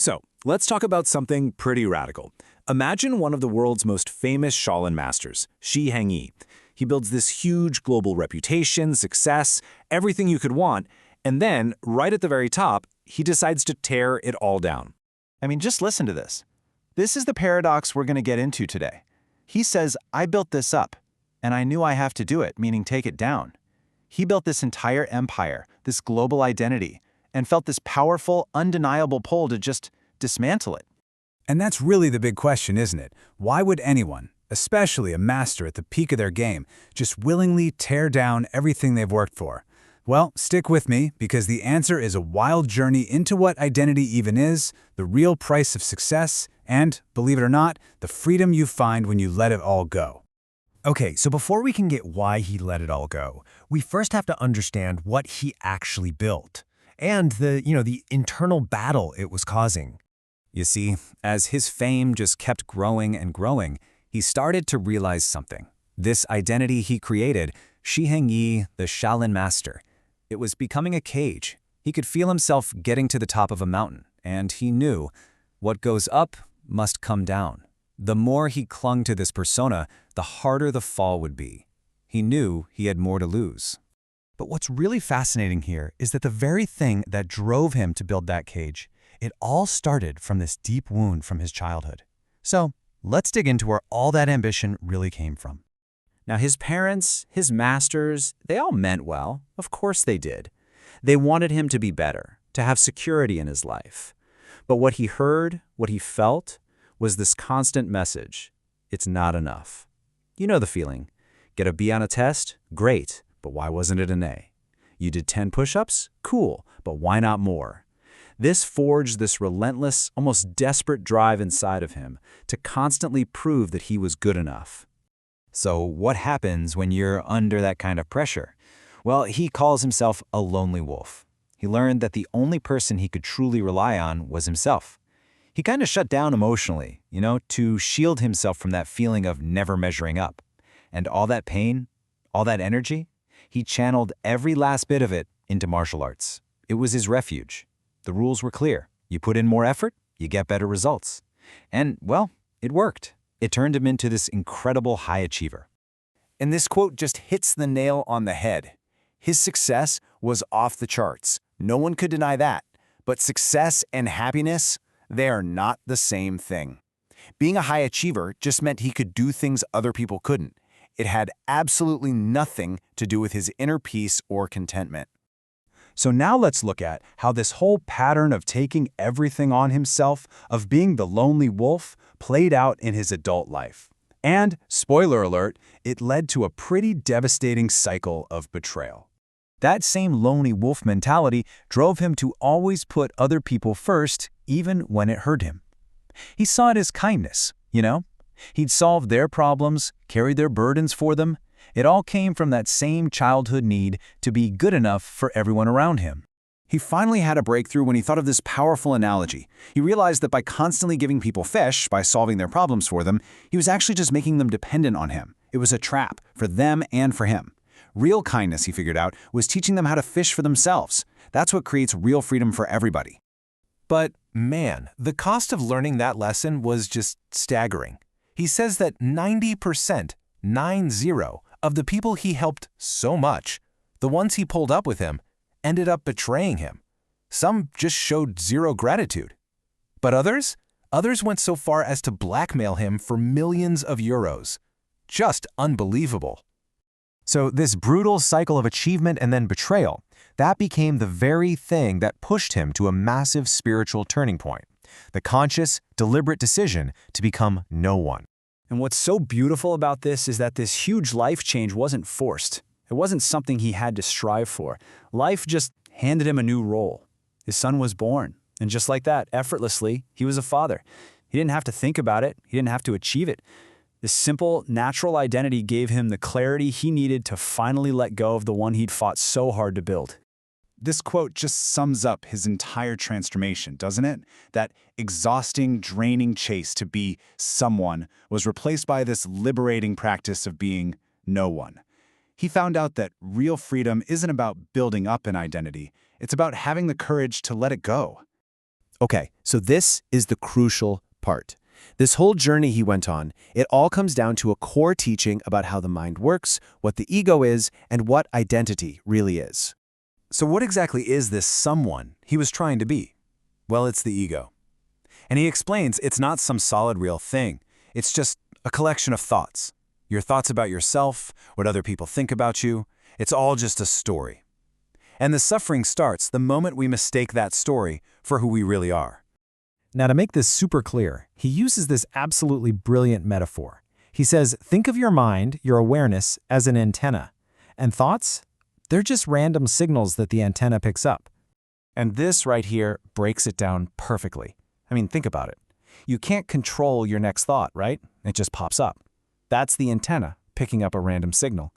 So, let's talk about something pretty radical. Imagine one of the world's most famous Shaolin masters, Shi Hengyi. He builds this huge global reputation, success, everything you could want, and then, right at the very top, he decides to tear it all down. I mean, just listen to this. This is the paradox we're going to get into today. He says, I built this up, and I knew I have to do it, meaning take it down. He built this entire empire, this global identity, and felt this powerful, undeniable pull to just dismantle it. And that's really the big question, isn't it? Why would anyone, especially a master at the peak of their game, just willingly tear down everything they've worked for? Well, stick with me, because the answer is a wild journey into what identity even is, the real price of success, and, believe it or not, the freedom you find when you let it all go. Okay, so before we can get why he let it all go, we first have to understand what he actually built and the internal battle it was causing. You see, as his fame just kept growing and growing, he started to realize something. This identity he created, Shi Hengyi, the Shaolin master, it was becoming a cage. He could feel himself getting to the top of a mountain, and he knew what goes up must come down. The more he clung to this persona, the harder the fall would be. He knew he had more to lose. But what's really fascinating here is that the very thing that drove him to build that cage, it all started from this deep wound from his childhood. So let's dig into where all that ambition really came from. Now, his parents, his masters, they all meant well. Of course they did. They wanted him to be better, to have security in his life. But what he heard, what he felt, was this constant message: it's not enough. You know the feeling. Get a B on a test? Great, but why wasn't it an A? You did 10 push-ups? Cool, but why not more? This forged this relentless, almost desperate drive inside of him to constantly prove that he was good enough. So what happens when you're under that kind of pressure? Well, he calls himself a lonely wolf. He learned that the only person he could truly rely on was himself. He kind of shut down emotionally, to shield himself from that feeling of never measuring up. And all that pain, all that energy, he channeled every last bit of it into martial arts. It was his refuge. The rules were clear. You put in more effort, you get better results. And, well, it worked. It turned him into this incredible high achiever. And this quote just hits the nail on the head. His success was off the charts. No one could deny that. But success and happiness, they are not the same thing. Being a high achiever just meant he could do things other people couldn't. It had absolutely nothing to do with his inner peace or contentment. So now let's look at how this whole pattern of taking everything on himself, of being the lonely wolf, played out in his adult life. And, spoiler alert, it led to a pretty devastating cycle of betrayal. That same lonely wolf mentality drove him to always put other people first, even when it hurt him. He saw it as kindness, He'd solve their problems, carry their burdens for them. It all came from that same childhood need to be good enough for everyone around him. He finally had a breakthrough when he thought of this powerful analogy. He realized that by constantly giving people fish, by solving their problems for them, he was actually just making them dependent on him. It was a trap for them and for him. Real kindness, he figured out, was teaching them how to fish for themselves. That's what creates real freedom for everybody. But man, the cost of learning that lesson was just staggering. He says that 90%, 90, of the people he helped so much, the ones he pulled up with him, ended up betraying him. Some just showed zero gratitude. But others went so far as to blackmail him for millions of euros. Just unbelievable. So this brutal cycle of achievement and then betrayal, that became the very thing that pushed him to a massive spiritual turning point. The conscious, deliberate decision to become no one. And what's so beautiful about this is that this huge life change wasn't forced. It wasn't something he had to strive for. Life just handed him a new role. His son was born, and just like that, effortlessly, he was a father. He didn't have to think about it. He didn't have to achieve it. This simple, natural identity gave him the clarity he needed to finally let go of the one he'd fought so hard to build. This quote just sums up his entire transformation, doesn't it? That exhausting, draining chase to be someone was replaced by this liberating practice of being no one. He found out that real freedom isn't about building up an identity. It's about having the courage to let it go. Okay, so this is the crucial part. This whole journey he went on, it all comes down to a core teaching about how the mind works, what the ego is, and what identity really is. So what exactly is this someone he was trying to be? Well, it's the ego. And he explains it's not some solid real thing. It's just a collection of thoughts. Your thoughts about yourself, what other people think about you. It's all just a story. And the suffering starts the moment we mistake that story for who we really are. Now, to make this super clear, he uses this absolutely brilliant metaphor. He says, think of your mind, your awareness, as an antenna. And thoughts? They're just random signals that the antenna picks up. And this right here breaks it down perfectly. I mean, think about it. You can't control your next thought, right? It just pops up. That's the antenna picking up a random signal.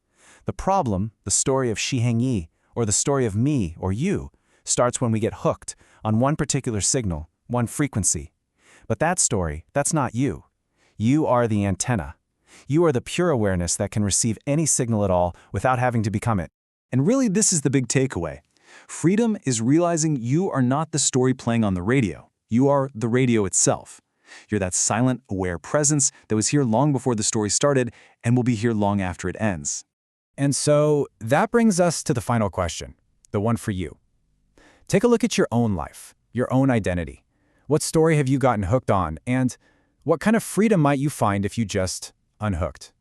The problem, the story of Shi Heng Yi, or the story of me or you, starts when we get hooked on one particular signal, one frequency. But that story, that's not you. You are the antenna. You are the pure awareness that can receive any signal at all without having to become it. And really, this is the big takeaway. Freedom is realizing you are not the story playing on the radio. You are the radio itself. You're that silent, aware presence that was here long before the story started and will be here long after it ends. And so that brings us to the final question, the one for you. Take a look at your own life, your own identity. What story have you gotten hooked on, and what kind of freedom might you find if you just unhooked?